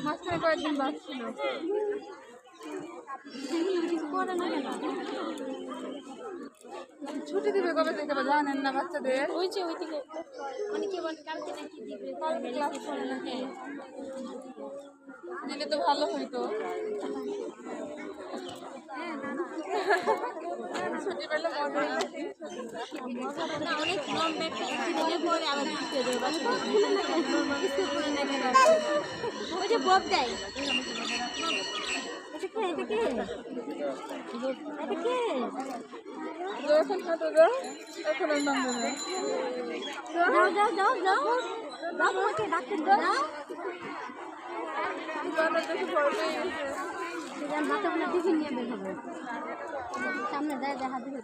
মাঝখানে কয়েকদিন বাদ ছিল। ছুটি দিবে কবে থেকে জানেন না বাচ্চাদের? ওই যে ওইদিকে অনেকে বলে কালকে নাকি দিবে, দিলে তো ভালো হইতো। ছুটি পেলে মজা না অনেক লম্বা একটা দিলে পরে আবার দিতে দেবে। ওই যে বব দেয় যখন হাঁটো যাও তখন আর নাম দেবে। টিফিন নিয়ে বের হবে সামনে দেয় দেখা দিবে।